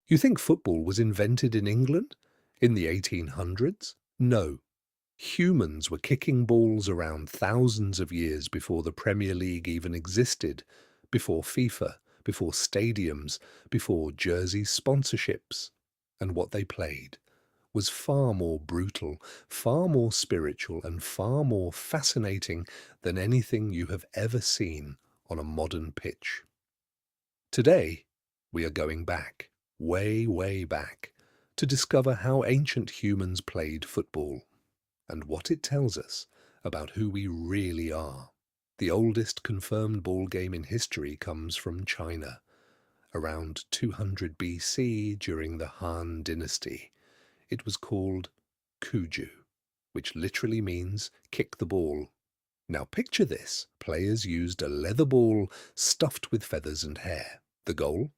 You think football was invented in England in the 1800s? No. Humans were kicking balls around thousands of years before the Premier League even existed, before FIFA, before stadiums, before jersey sponsorships. And what they played was far more brutal, far more spiritual, and far more fascinating than anything you have ever seen on a modern pitch. Today, we are going back, way, way back, to discover how ancient humans played football and what it tells us about who we really are. The oldest confirmed ball game in history comes from China, around 200 BC during the Han Dynasty. It was called Cuju, which literally means kick the ball. Now picture this. Players used a leather ball stuffed with feathers and hair. The goal?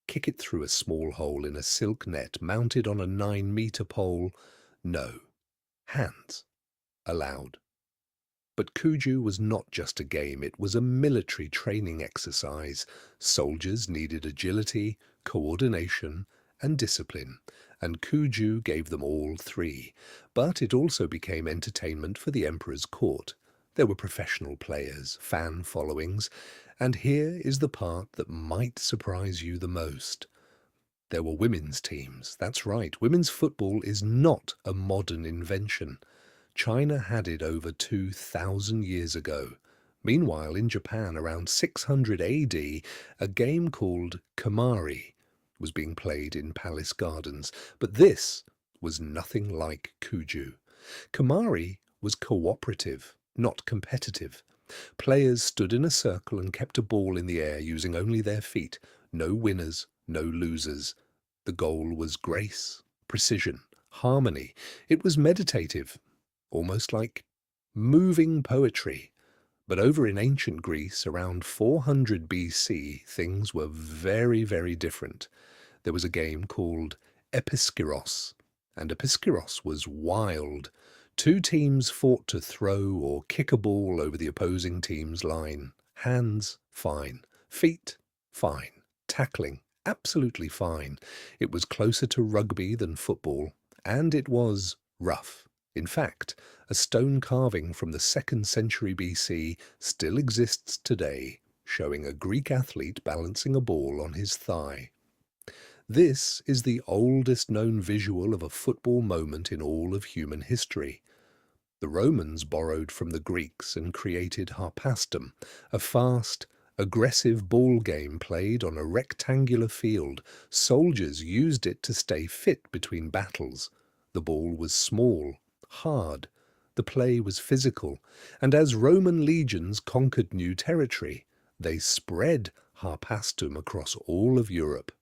Kick it through a small hole in a silk net mounted on a 9-meter pole. No. Hands allowed. But Cuju was not just a game, it was a military training exercise. Soldiers needed agility, coordination, and discipline, and Cuju gave them all three. But it also became entertainment for the emperor's court. There were professional players, fan followings, and here is the part that might surprise you the most. There were women's teams. That's right, women's football is not a modern invention. China had it over 2,000 years ago. Meanwhile, in Japan, around 600 AD, a game called Kemari was being played in palace gardens. But this was nothing like Cuju. Kemari was cooperative, not competitive. Players stood in a circle and kept a ball in the air using only their feet. No winners, no losers. The goal was grace, precision, harmony. It was meditative, almost like moving poetry. But over in ancient Greece, around 400 BC, things were very, very different. There was a game called Episkyros, and Episkyros was wild. Two teams fought to throw or kick a ball over the opposing team's line. Hands, fine. Feet, fine. Tackling, absolutely fine. It was closer to rugby than football, and it was rough. In fact, a stone carving from the 2nd century BC still exists today, showing a Greek athlete balancing a ball on his thigh. This is the oldest known visual of a football moment in all of human history. The Romans borrowed from the Greeks and created Harpastum, a fast, aggressive ball game played on a rectangular field. Soldiers used it to stay fit between battles. The ball was small, hard. The play was physical, and as Roman legions conquered new territory, they spread Harpastum across all of Europe.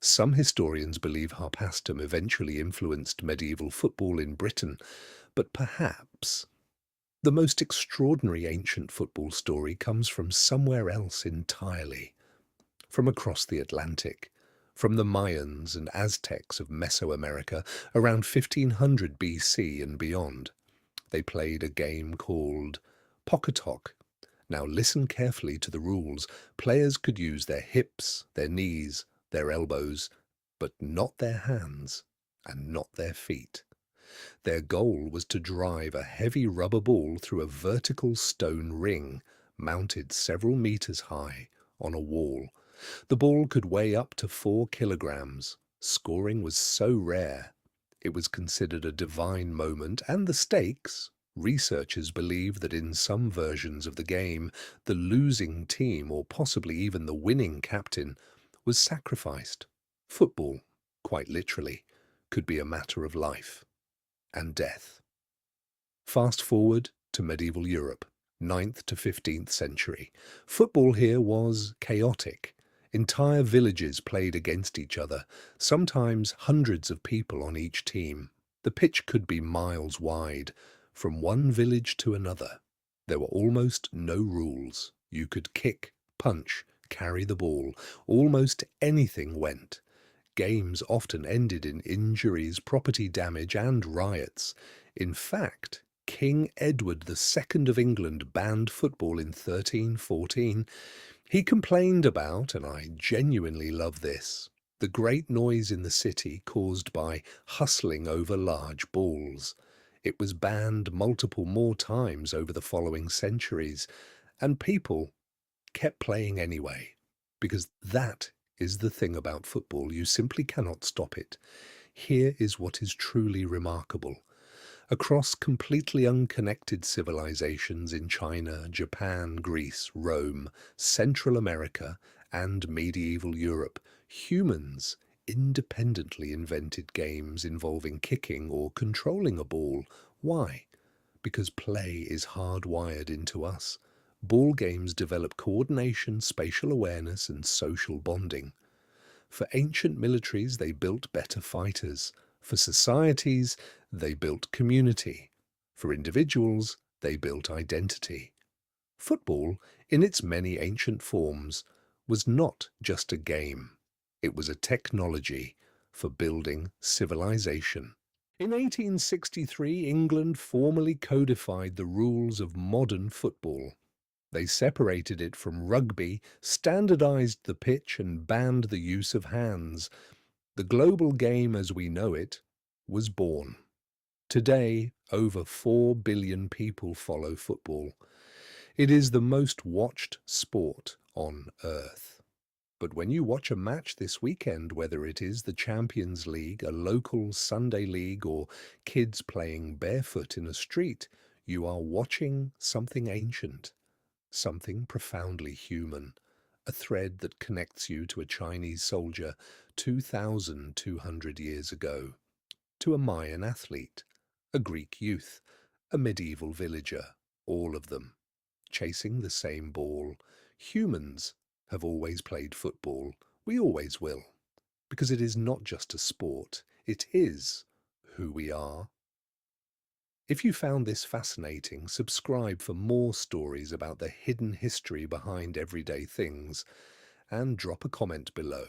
Some historians believe Harpastum eventually influenced medieval football in Britain, but perhaps the most extraordinary ancient football story comes from somewhere else entirely, from across the Atlantic, from the Mayans and Aztecs of Mesoamerica around 1500 BC and beyond. They played a game called Pok-A-Tok. Now listen carefully to the rules. Players could use their hips, their knees, their elbows, but not their hands and not their feet. Their goal was to drive a heavy rubber ball through a vertical stone ring mounted several meters high on a wall. The ball could weigh up to 4 kilograms. Scoring was so rare. It was considered a divine moment, and the stakes. Researchers believe that in some versions of the game, the losing team, or possibly even the winning captain, was sacrificed. Football, quite literally, could be a matter of life and death. Fast forward to medieval Europe, 9th to 15th century. Football here was chaotic. Entire villages played against each other, sometimes hundreds of people on each team. The pitch could be miles wide, from one village to another. There were almost no rules. You could kick, punch, carry the ball. Almost anything went. Games often ended in injuries, property damage, and riots. In fact, King Edward II of England banned football in 1314. He complained about, and I genuinely love this, The great noise in the city caused by hustling over large balls. It was banned multiple more times over the following centuries, and people kept playing anyway, because that is the thing about football. You simply cannot stop it. Here is what is truly remarkable. Across completely unconnected civilizations in China, Japan, Greece, Rome, Central America, and medieval Europe, humans independently invented games involving kicking or controlling a ball. Why? Because play is hardwired into us. Ball games develop coordination, spatial awareness, and social bonding. For ancient militaries, they built better fighters. For societies, they built community. For individuals, they built identity. Football, in its many ancient forms, was not just a game. It was a technology for building civilization. In 1863, England formally codified the rules of modern football. They separated it from rugby, standardized the pitch, and banned the use of hands. The global game as we know it was born. Today, over 4 billion people follow football. It is the most watched sport on Earth. But when you watch a match this weekend, whether it is the Champions League, a local Sunday league, or kids playing barefoot in a street, you are watching something ancient. Something profoundly human, a thread that connects you to a Chinese soldier 2,200 years ago, to a Mayan athlete, a Greek youth, a medieval villager, all of them chasing the same ball. Humans have always played football. We always will, because it is not just a sport, it is who we are. If you found this fascinating, subscribe for more stories about the hidden history behind everyday things, and drop a comment below.